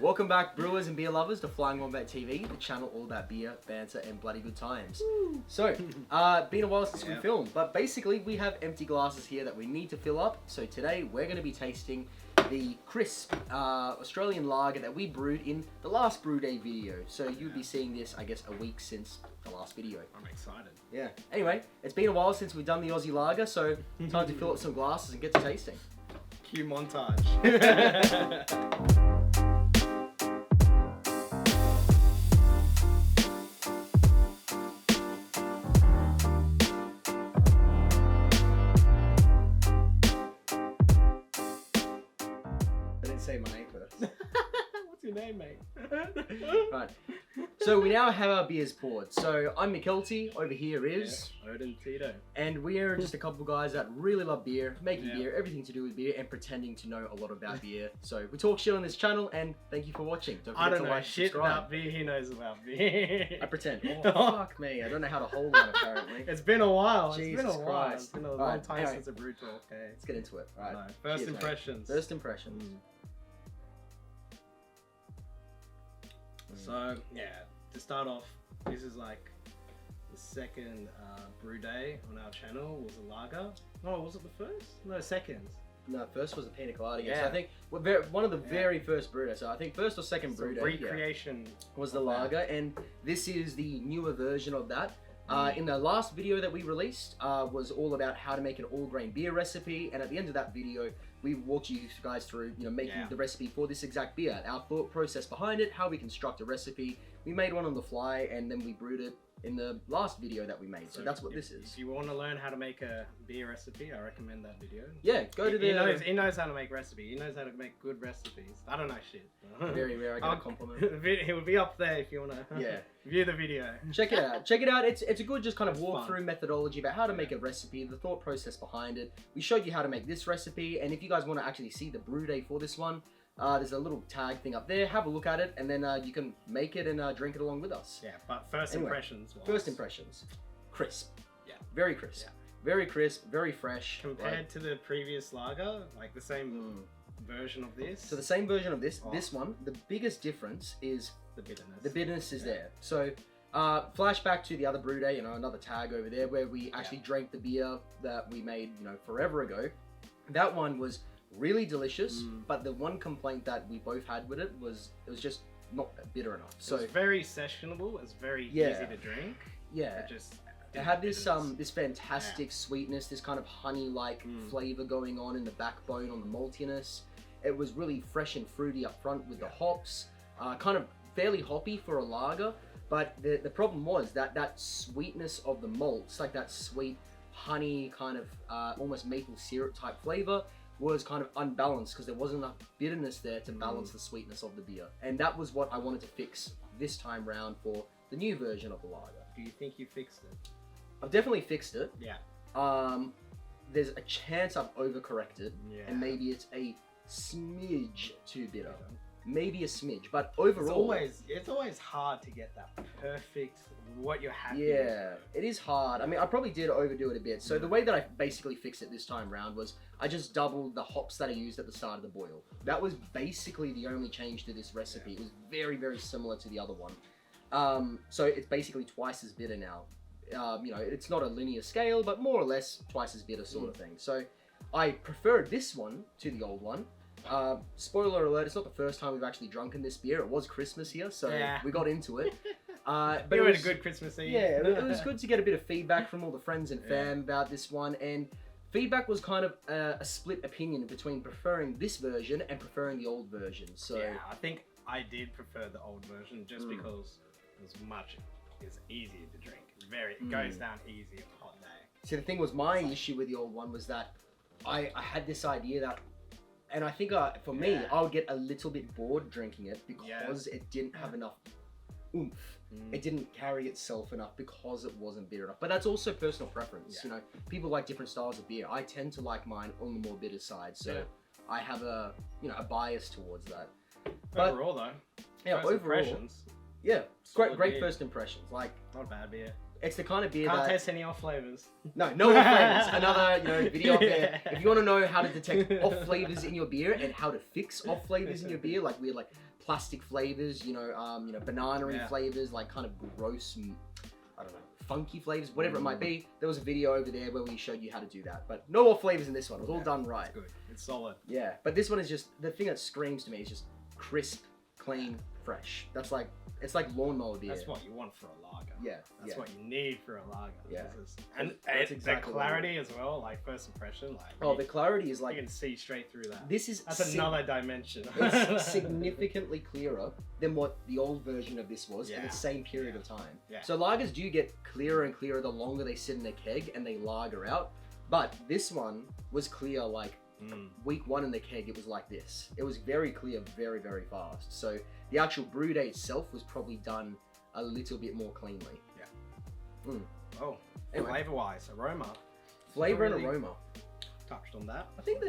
Welcome back, brewers and beer lovers, to Flying Wombat TV, the channel all about beer, banter, and bloody good times. So, been a while since we filmed, but basically we have empty glasses here that we need to fill up. So today we're going to be tasting the crisp Australian lager that we brewed in the last brew day video. So you'll be seeing this, I guess, a week since the last video. I'm excited. Yeah. Anyway, it's been a while since we've done the Ozzie Lager, so time to fill up some glasses and get to tasting. Cue montage. I didn't say my name first. What's your name, mate? Right. So we now have our beers poured. So I'm McKelty, over here is... Odin Tito. And we're just a couple guys that really love beer, making beer, everything to do with beer, and pretending to know a lot about beer. So we talk shit on this channel, and thank you for watching. I don't know shit about beer, he knows about beer. I pretend. Oh, fuck me. I don't know how to hold one, apparently. It's been a while. Jesus it's been a while. Christ. It's been a long time since a brew talk. Okay. Let's get into it. All right. No, first Cheers, impressions. Mate. First impressions. So, yeah, to start off, this is like the second brew day on our channel. Was a lager. Oh, was it the first? No, second. No, first was a pina colada. Yeah. So I think one of the very first brew days. So I think first or second brew day. Recreation was the lager, and this is the newer version of that. In the last video that we released was all about how to make an all-grain beer recipe, and at the end of that video we walked you guys through making the recipe for this exact beer, our thought process behind it, how we construct a recipe. We made one on the fly and then we brewed it in the last video that we made, so that's what this is. If you want to learn how to make a beer recipe, I recommend that video. Yeah, go to the... He knows how to make recipe. He knows how to make good recipes. I don't know shit. Very rare, I get a compliment. It will be up there if you want to view the video. Check it out. Check it out. It's a good just kind of walk-through methodology about how to make a recipe, the thought process behind it. We showed you how to make this recipe, and if you guys want to actually see the brew day for this one, there's a little tag thing up there. Have a look at it, and then you can make it and drink it along with us. Yeah, but first impressions. First impressions. Crisp. Yeah. Very crisp. Yeah. Very crisp, very fresh. Compared to the previous lager, like the same version of this. So the same version of this, this one, the biggest difference is the bitterness. The bitterness is there. So flashback to the other brew day, another tag over there where we actually drank the beer that we made, forever ago. That one was really delicious, but the one complaint that we both had with it was just not bitter enough. So it's very sessionable. It's very easy to drink. Yeah. It had this this fantastic sweetness, this kind of honey-like flavor going on in the backbone, on the maltiness. It was really fresh and fruity up front with the hops, kind of fairly hoppy for a lager. But the problem was that sweetness of the malts, like that sweet honey kind of almost maple syrup type flavor, was kind of unbalanced because there wasn't enough bitterness there to balance the sweetness of the beer. And that was what I wanted to fix this time round for the new version of the lager. Do you think you fixed it? I've definitely fixed it. Yeah. There's a chance I've overcorrected, and maybe it's a smidge too bitter. Maybe a smidge, but overall... It's always hard to get that perfect, what you're happy with. Yeah, it is hard. I mean, I probably did overdo it a bit. So the way that I basically fixed it this time round was I just doubled the hops that I used at the start of the boil. That was basically the only change to this recipe. It was very, very similar to the other one. So it's basically twice as bitter now. It's not a linear scale, but more or less twice as bitter sort of thing. So I preferred this one to the old one. Spoiler alert, it's not the first time we've actually drunken this beer. It was Christmas here, so we got into it. But it was a good Christmas Eve. Yeah, it was good to get a bit of feedback from all the friends and fam about this one, and feedback was kind of a split opinion between preferring this version and preferring the old version. So yeah, I think I did prefer the old version just because it's easier to drink. It goes down easy on a hot day. See, the thing was, my issue with the old one was that I had this idea that, and I think for me, I would get a little bit bored drinking it because it didn't have enough oomph. It didn't carry itself enough because it wasn't bitter enough. But that's also personal preference. People like different styles of beer. I tend to like mine on the more bitter side, so I have a bias towards that. But overall, though, overall, impressions. Yeah, great first impressions. Like, not a bad beer. It's the kind of beer Can't that... taste any off flavors. No off flavors. Another, video up there. If you want to know how to detect off flavors in your beer and how to fix off flavors in your beer, like weird, like plastic flavors, banana-y flavors, like kind of gross, I don't know, funky flavors, whatever it might be. There was a video over there where we showed you how to do that. But no off flavors in this one. It was all done right. It's good. It's solid. Yeah, but this one is just, the thing that screams to me is just crisp, clean, fresh. That's like, it's like lawnmower beer. That's what you want for a lager. Yeah, That's what you need for a lager. Yeah. And That's exactly the clarity as well, like first impression, like Oh, the clarity is like, you can see straight through that. That's another dimension. It's significantly clearer than what the old version of this was in the same period of time. Yeah. So lagers do get clearer and clearer the longer they sit in a keg and they lager out. But this one was clear like week 1 in the keg, it was like this. It was very clear, very, very fast. So the actual brew day itself was probably done a little bit more cleanly. Yeah. Oh, anyway. flavor-wise, aroma. Flavor Not and really aroma. Touched on that. I think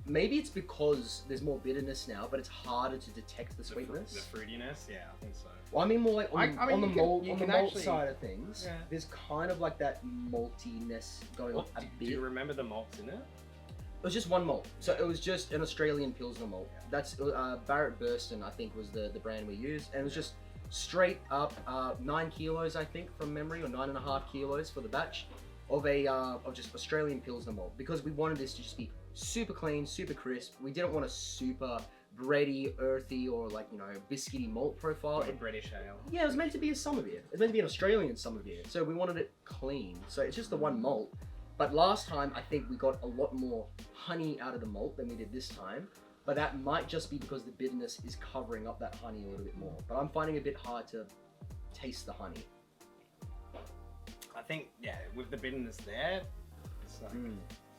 maybe it's because there's more bitterness now, but it's harder to detect the sweetness. The fruitiness, yeah, I think so. Well, I mean more like on the malt actually, side of things. Yeah. There's kind of like that maltiness going on a bit. Do you remember the malts in it? It was just one malt, so it was just an Australian Pilsner malt. That's Barrett Burston, I think, was the brand we used, and it was just straight up 9 kilos, I think, from memory, or 9.5 kilos for the batch of just Australian Pilsner malt, because we wanted this to just be super clean, super crisp. We didn't want a super bready, earthy, or like biscuity malt profile. Like a British ale. Yeah, it was meant to be a summer beer. It was meant to be an Australian summer beer, so we wanted it clean. So it's just the one malt. But last time, I think we got a lot more honey out of the malt than we did this time. But that might just be because the bitterness is covering up that honey a little bit more. But I'm finding it a bit hard to taste the honey. I think, yeah, with the bitterness there, it's like,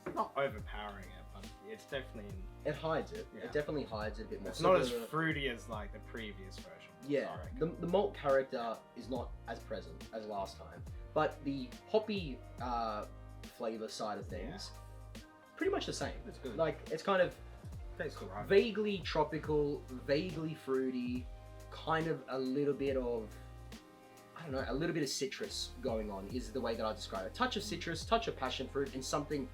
it's not overpowering it, but it's definitely... It hides it. Yeah. It definitely hides it a bit more. It's not as fruity as like the previous version. Yeah, the malt character is not as present as last time. But the hoppy flavor side of things, pretty much the same. It's good. Like, it's kind of tastes all right. Vaguely tropical, vaguely fruity, kind of a little bit of, I don't know, a little bit of citrus going on is the way that I describe it. Touch of citrus, touch of passion fruit, and something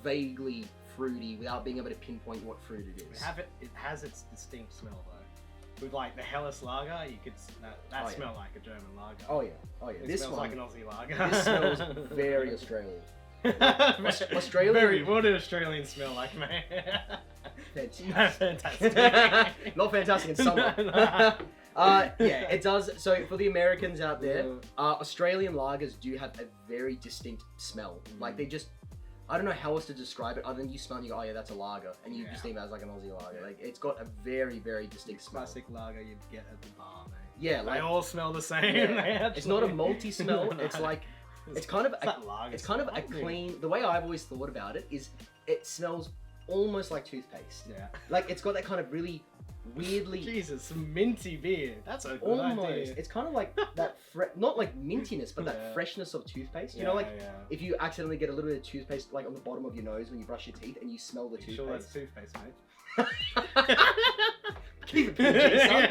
vaguely fruity without being able to pinpoint what fruit it is. It has its distinct smell though. With like the Helles Lager, you could that smelled like a German lager. Oh yeah. It This smells one, like an Aussie lager. This smells very Australian. Australian. What do Australians smell like, man? Fantastic. Fantastic. Not fantastic in summer. Yeah, it does. So for the Americans out there, Australian lagers do have a very distinct smell. Like they just, I don't know how else to describe it other than you smell and you go, oh yeah, that's a lager. And you just think that's like an Aussie lager. Like it's got a very, very distinct smell. Classic lager you'd get at the bar, mate. Yeah, They all smell the same. Yeah. It's not a malty smell. It's like, it's kind of a smell. clean, the way I've always thought about it is it smells almost like toothpaste. Yeah. Like it's got that kind of really weirdly... Jesus, some minty beer. That's a good almost idea. It's kind of like that not like mintiness, but that freshness of toothpaste. You know, like if you accidentally get a little bit of toothpaste like on the bottom of your nose when you brush your teeth and you smell the toothpaste. Sure that's toothpaste, mate. Keep it PG, son.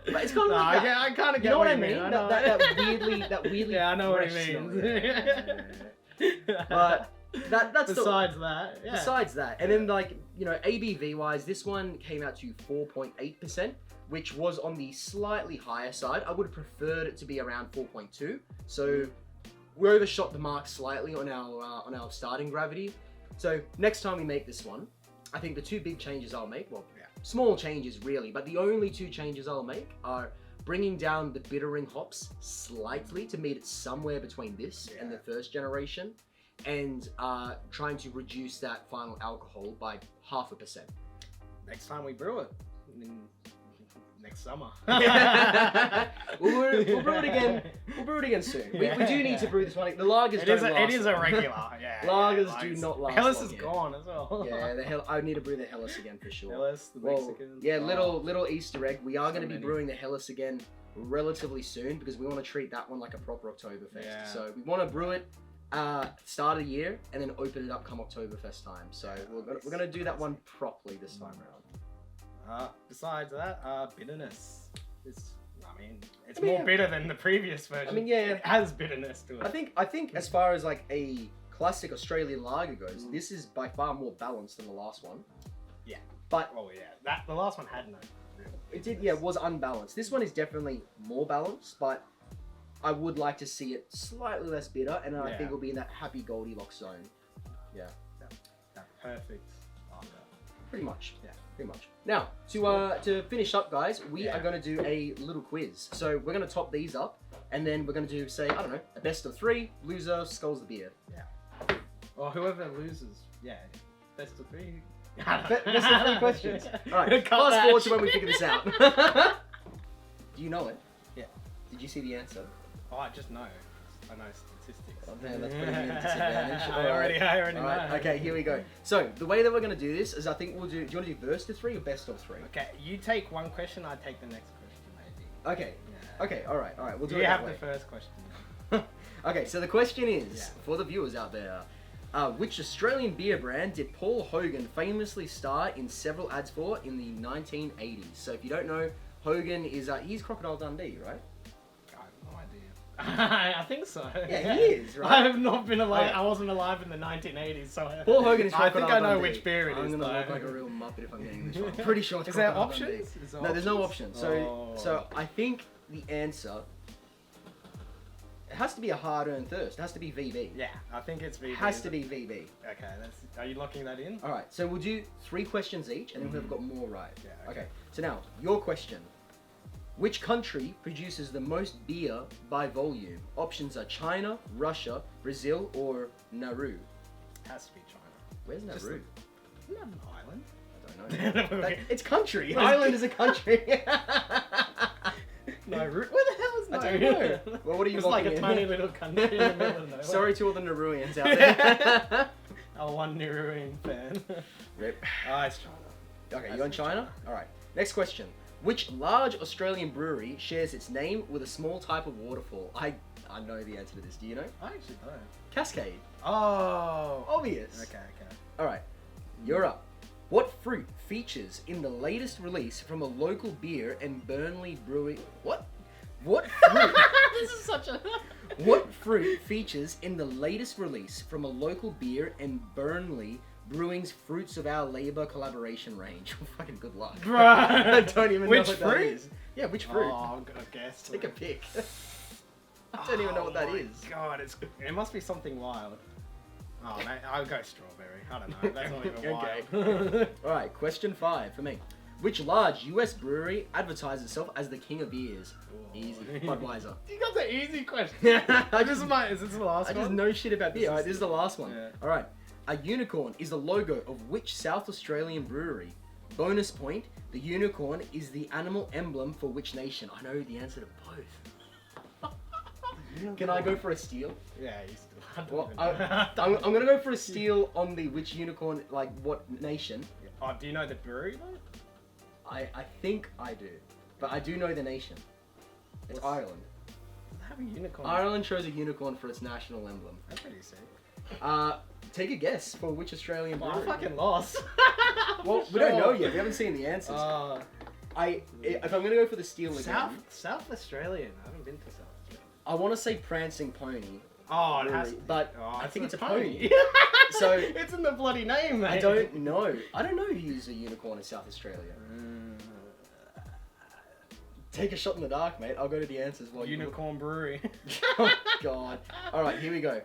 But it's kind of like that. I kind of get you know what I you mean? mean. That weirdly Yeah, I know what fresh he means. smell. But that's besides that, yeah. Besides that, and then like, you know, ABV wise, this one came out to 4.8%, which was on the slightly higher side. I would have preferred it to be around 4.2. So we overshot the mark slightly on our starting gravity. So next time we make this one, I think the two big changes I'll make, well, small changes really, but the only two changes I'll make are bringing down the bittering hops slightly to meet it somewhere between this and the first generation, and trying to reduce that final alcohol by 0.5%. Next time we brew it, next summer. We'll brew it again. We'll brew it again soon. We do need to brew this one. The lagers don't last. It is a regular. Yeah. Lagers do not last. Helles long is yet. gone as well. Yeah, I need to brew the Helles again for sure. Helles, the Mexicans. Yeah, little Easter egg. We are going to be brewing the Helles again relatively soon because we want to treat that one like a proper Oktoberfest. Yeah. So we want to brew it start of the year and then open it up come Oktoberfest time. So we're gonna do that one properly this time around. Besides that, bitterness. mean, it's more yeah. bitter than the previous version. I mean, yeah. It has bitterness to it. I think as far as like a classic Australian lager goes, this is by far more balanced than the last one. Yeah. But Oh yeah, the last one had no real it did, bitterness. yeah, it was unbalanced. This one is definitely more balanced, but I would like to see it slightly less bitter, and I think it'll be in that happy Goldilocks zone. Yeah. That perfect lager. Pretty much. Yeah. Pretty much. Now, to finish up, guys, we are going to do a little quiz. So we're going to top these up, and then we're going to do, say, I don't know, a best of 3, loser skulls the beer. Yeah. Or whoever loses, best of 3. Best of 3 questions. All right, Cut fast forward that. to when we figure this out. Do you know it? Yeah. Did you see the answer? Oh, I just know. I know statistics. Oh, man, that's putting me in a disadvantage. I already All know. right, okay, here we go. So, the way that we're going to do this is I think we'll do... Do you want to do first of 3 or best of 3? Okay, you take one question, I take the next question, maybe. Okay. Yeah. Okay, all right. We'll do You it that have way. the first question. Okay, so the question is, for the viewers out there, which Australian beer brand did Paul Hogan famously star in several ads for in the 1980s? So if you don't know, Hogan is, he's Crocodile Dundee, right? I have no idea. I think so. Yeah, he is, right? I have not been alive. Okay. I wasn't alive in the 1980s, so Paul Hogan is I Crocodile think I know Dundee. which beer it is. I'm gonna though. look like a real muppet if I'm getting this wrong. Pretty sure it's Is there Crocodile options? Dundee. Is there No, there's no options? option. So I think the answer, it has to be a hard-earned thirst. It has to be VB. Yeah, I think it's VB. It has to be VB. Okay, are you locking that in? All right, so we'll do 3 questions each, and then we've got more right. Yeah, Okay. So now, your question. Which country produces the most beer by volume? Options are China, Russia, Brazil, or Nauru. Has to be China. Where's Just Nauru? Isn't that an island? I don't know. Okay. It's country. Ireland is a country. Nauru? Where the hell is I Nauru? don't know. Well, what are you It's like a locking in? tiny little country in the middle of nowhere. Sorry to all the Nauruians out there. Our one Nauruan fan. Rip. It's China. Okay, you on China? Alright. Next question. Which large Australian brewery shares its name with a small type of waterfall? I know the answer to this. Do you know? I actually don't. Cascade. Oh. Obvious. Okay. Alright. You're up. What fruit features in the latest release from a local beer and Burnley Brewing... What? What fruit... This is such a... What fruit features in the latest release from a local beer and Burnley Brewing's Fruits of Our Labour collaboration range? Fucking good luck. Bruh. I don't even Which know what that fruit? is. Yeah, which fruit? Oh, I'm gonna guess. Take a pick. I don't even know what that is. God, it must be something wild. Oh, mate, I'll go strawberry. I don't know. That's not even wild. Alright, question 5 for me. Which large US brewery advertises itself as the king of beers? Easy. Budweiser. You got the easy question. I Is this the last I one? just know shit about beer. Alright, this is the last one. Yeah. Alright. A unicorn is the logo of which South Australian brewery? Bonus point, the unicorn is the animal emblem for which nation? I know the answer to both. Can I go for a steal? Yeah, you still. Well, I'm gonna go for a steal on the which unicorn, like what nation. Oh, do you know the brewery though? I think I do, but I do know the nation. It's Ireland. Does it have a unicorn? Ireland chose a unicorn for its national emblem. That's pretty sick. Take a guess for which Australian Well, brewery. I fucking lost. Well, we don't know yet. We haven't seen the answers. If I'm gonna go for the steal again, South Australian. I haven't been to South Australia. I want to say Prancing Pony. Oh, it Brewery, has to be. but Oh, I think it's a pony. pony. So it's in the bloody name, mate. I don't know. I don't know who used a unicorn in South Australia. Take a shot in the dark, mate. I'll go to the answers while Unicorn Brewery. Oh God! All right, here we go.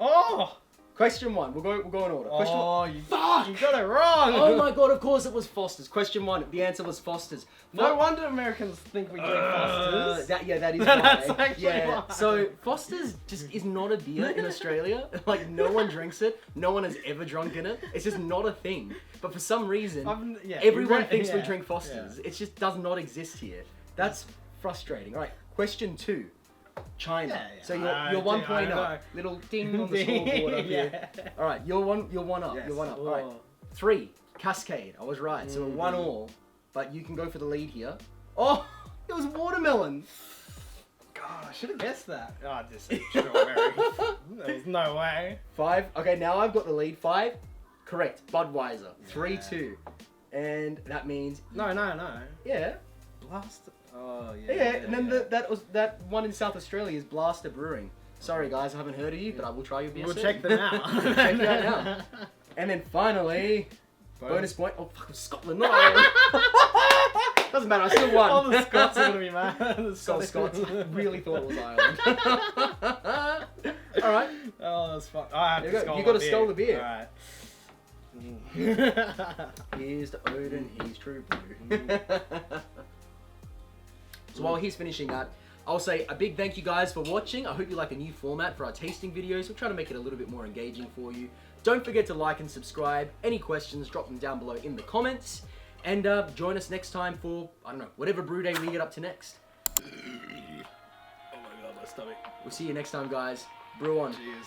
Oh. Question 1. We'll go in order. Question one. You Fuck! You got it wrong. Oh my God! Of course it was Foster's. Question 1. The answer was Foster's. No wonder Americans think we drink Fosters. That is That's why. actually Yeah. why. So Foster's just is not a beer in Australia. Like no one drinks it. No one has ever drunk in it. It's just not a thing. But for some reason, everyone thinks we drink Foster's. Yeah. It just does not exist here. That's frustrating. All right. Question 2. China. Yeah. So you're 1 point I up. know. Little ding on the scoreboard up here. All right. You're one up. Yes. You're one up. Oh. All right. 3. Cascade. I was right. So we're 1-1. But you can go for the lead here. Oh, it was watermelon. God, I should have guessed that. Oh, I just said strawberry. There's no way. 5. Okay, now I've got the lead. 5. Correct. Budweiser. 3-2. And that means No. yeah. Blast. Oh Yeah, and then that one in South Australia is Blaster Brewing. Sorry guys, I haven't heard of you, but I will try your beer. We'll soon. check them out. Check it out now. And then finally, bonus point. Oh, fuck, Scotland, not Ireland. Doesn't matter, I still won. All the Scots are gonna be mad. The Scots. I really thought it was Ireland. All right. Oh, that's fun. I have to skull You got to the skull the beer. All right. Here's the Odin, he's true blue. So while he's finishing that, I'll say a big thank you guys for watching. I hope you like a new format for our tasting videos. We're trying to make it a little bit more engaging for you. Don't forget to like and subscribe. Any questions, drop them down below in the comments. And join us next time for, I don't know, whatever brew day we get up to next. Oh my god, my stomach. We'll see you next time, guys. Brew on. Cheers.